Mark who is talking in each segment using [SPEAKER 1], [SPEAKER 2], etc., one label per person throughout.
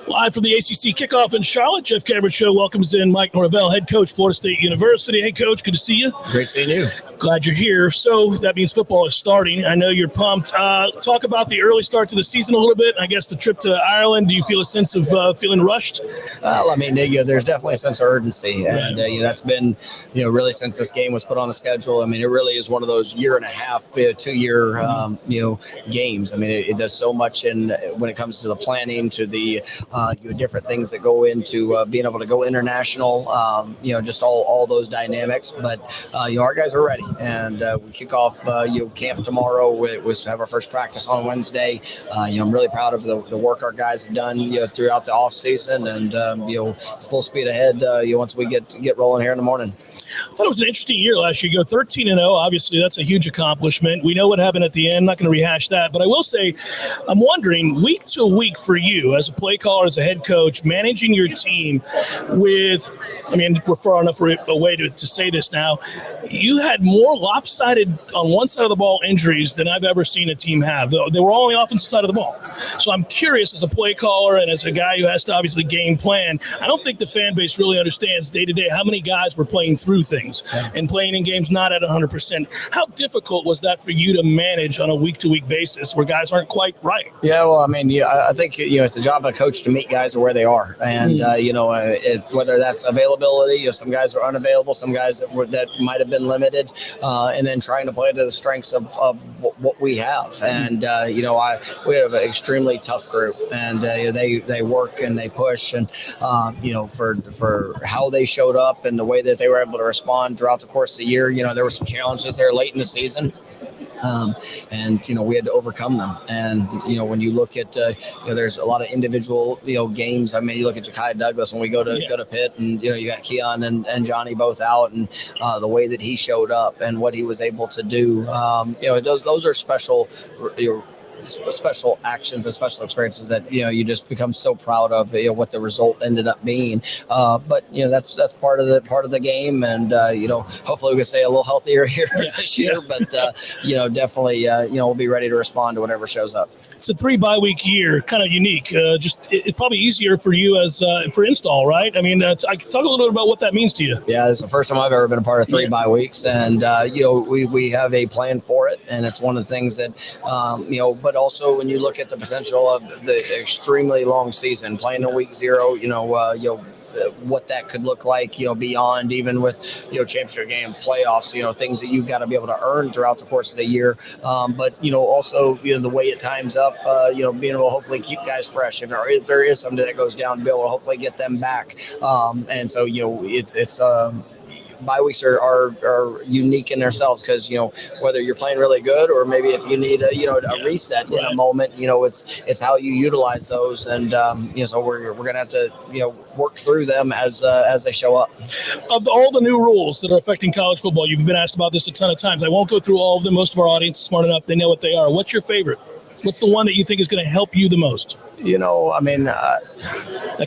[SPEAKER 1] Live from the ACC kickoff in Charlotte, Jeff Cameron Show welcomes in Mike Norvell, head coach, Florida State University. Hey, Coach, good to see you.
[SPEAKER 2] Great seeing you.
[SPEAKER 1] Glad you're here. So that means football is starting. I know you're pumped. Talk about the early start to the season a little bit. I guess the trip to Ireland, do you feel a sense of feeling rushed?
[SPEAKER 2] Well, I mean, there's definitely a sense of urgency. And that's been, really since this game was put on the schedule. I mean, it really is one of those year and a half, 2-year, games. I mean, it does so much when it comes to the planning, to the different things that go into being able to go international, just all those dynamics. But, our guys are ready. And we kick off camp tomorrow. We have our first practice on Wednesday. I'm really proud of the work our guys have done throughout the off season, and full speed ahead once we get rolling here in the morning.
[SPEAKER 1] I thought it was an interesting year last year. You go 13-0. Obviously, that's a huge accomplishment. We know what happened at the end. I'm not going to rehash that. But I will say, I'm wondering, week to week for you as a play caller, as a head coach, managing your team with, we're far enough away to say this now, you had more lopsided on one side of the ball injuries than I've ever seen a team have. They were all on the offensive side of the ball. So I'm curious, as a play caller and as a guy who has to obviously game plan, I don't think the fan base really understands day to day how many guys were playing through things and playing in games not at 100%. How difficult was that for you to manage on a week-to-week basis where guys aren't quite right?
[SPEAKER 2] Yeah, well, I think, it's the job of a coach to meet guys where they are. And, whether that's availability, some guys are unavailable, some guys that might have been limited, and then trying to play to the strengths of what we have. And, we have an extremely tough group, and they work and they push, and, for how they showed up and the way that they were able to respond throughout the course of the year. There were some challenges there late in the season. We had to overcome them. And, when you look at, there's a lot of individual, games. I mean, you look at Ja'Kai Douglas when we go to Pitt, and, you got Keon and Johnny both out, and the way that he showed up and what he was able to do, those are special actions and special experiences that you just become so proud of what the result ended up being, but that's part of the game, and hopefully we can stay a little healthier here this year, but definitely we'll be ready to respond to whatever shows up.
[SPEAKER 1] It's a 3 bye week year, kind of unique. It's probably easier for you as for install, right? I can talk a little bit about what that means to you.
[SPEAKER 2] Yeah, it's the first time I've ever been a part of 3 bye weeks, and we have a plan for it, and it's one of the things that but also when you look at the potential of the extremely long season, playing in week 0, what that could look like, beyond even with, championship game, playoffs, things that you've got to be able to earn throughout the course of the year. But, also, the way it times up, being able to hopefully keep guys fresh. If there is something that goes down, to be able to hopefully get them back. And so, it's bye weeks are unique in themselves, because whether you're playing really good or maybe if you need a reset in a moment, it's how you utilize those, and so we're gonna have to work through them as they show up.
[SPEAKER 1] Of all the new rules that are affecting college football, you've been asked about this a ton of times. I won't go through all of them. Most of our audience is smart enough; they know what they are. What's your favorite? What's the one that you think is going to help you the most? That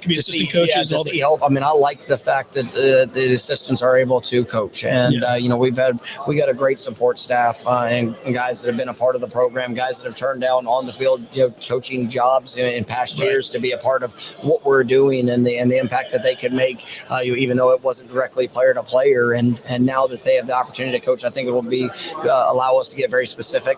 [SPEAKER 1] could be assistant coaches.
[SPEAKER 2] Help. I like the fact that the assistants are able to coach, and we got a great support staff and guys that have been a part of the program, guys that have turned down on the field coaching jobs in past years to be a part of what we're doing and the impact that they could make, even though it wasn't directly player to player, and now that they have the opportunity to coach, I think it will be allow us to get very specific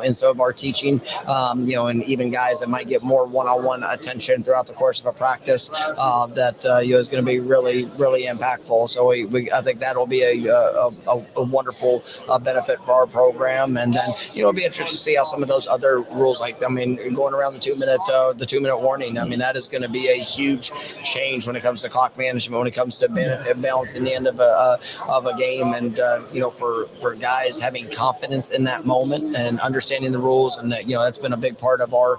[SPEAKER 2] in some of our teaching, and even guys that might get more one-on-one attention throughout the course of a practice that is going to be really, really impactful. So I think that'll be a wonderful benefit for our program. And then it'll be interesting to see how some of those other rules, going around the 2-minute warning. That is going to be a huge change when it comes to clock management, when it comes to balancing the end of a game, and for guys having confidence in that moment and understanding the rules, and that's been a big part of our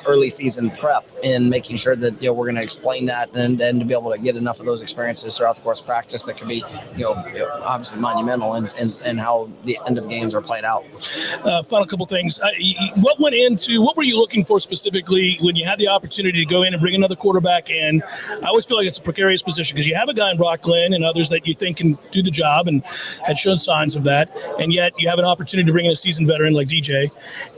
[SPEAKER 2] early season prep in making sure that we're going to explain that and to be able to get enough of those experiences throughout the course of practice that can be obviously monumental in how the end of games are played out.
[SPEAKER 1] Final couple things. What were you looking for specifically when you had the opportunity to go in and bring another quarterback in? I always feel like it's a precarious position because you have a guy in Brock Glenn and others that you think can do the job and had shown signs of that, and yet you have an opportunity to bring in a seasoned veteran like DJ,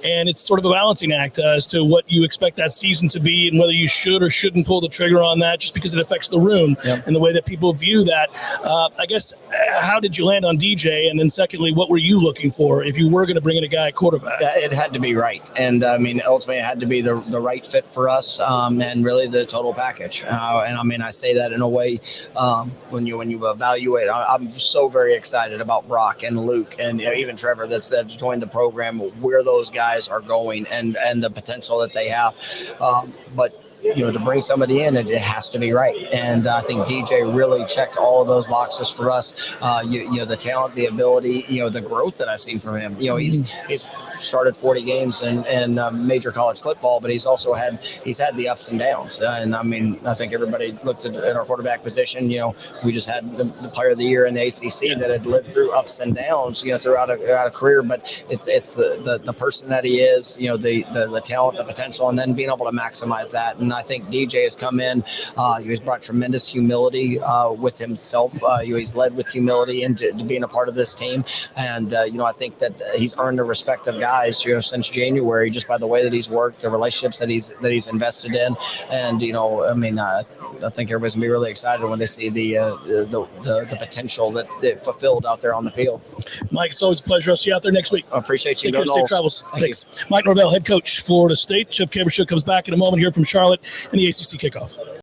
[SPEAKER 1] and it's sort of a balancing act as to what you expect that season season to be and whether you should or shouldn't pull the trigger on that just because it affects the room and the way that people view that. I guess, how did you land on DJ? And then secondly, what were you looking for if you were going to bring in a guy at quarterback?
[SPEAKER 2] It had to be right. And I mean, ultimately it had to be the right fit for us, and really the total package. And I mean, I say that in a way, when you evaluate, I'm so very excited about Brock and Luke and even Trevor that's joined the program, where those guys are going and the potential that they have. But to bring somebody in, it has to be right. And I think DJ really checked all of those boxes for us. The talent, the ability, the growth that I've seen from him. He's started 40 games in major college football, but he's had the ups and downs. And I mean, I think everybody looked at our quarterback position. We just had the player of the year in the ACC that had lived through ups and downs, throughout a career. But it's the person that he is, the talent, the potential, and then being able to maximize that. And I think DJ has come in. He's brought tremendous humility with himself. He's led with humility into being a part of this team. And, I think that he's earned the respect of guys, since January, just by the way that he's worked, the relationships that he's invested in. And, I mean, I think everybody's going to be really excited when they see the potential that they fulfilled out there on the field.
[SPEAKER 1] Mike, it's always a pleasure. I'll see you out there next week.
[SPEAKER 2] I appreciate you.
[SPEAKER 1] Take care, safe travels. Thanks. Mike Norvell, head coach, Florida State. Jeff Cabershow comes back in a moment here from Charlotte and the ACC kickoff.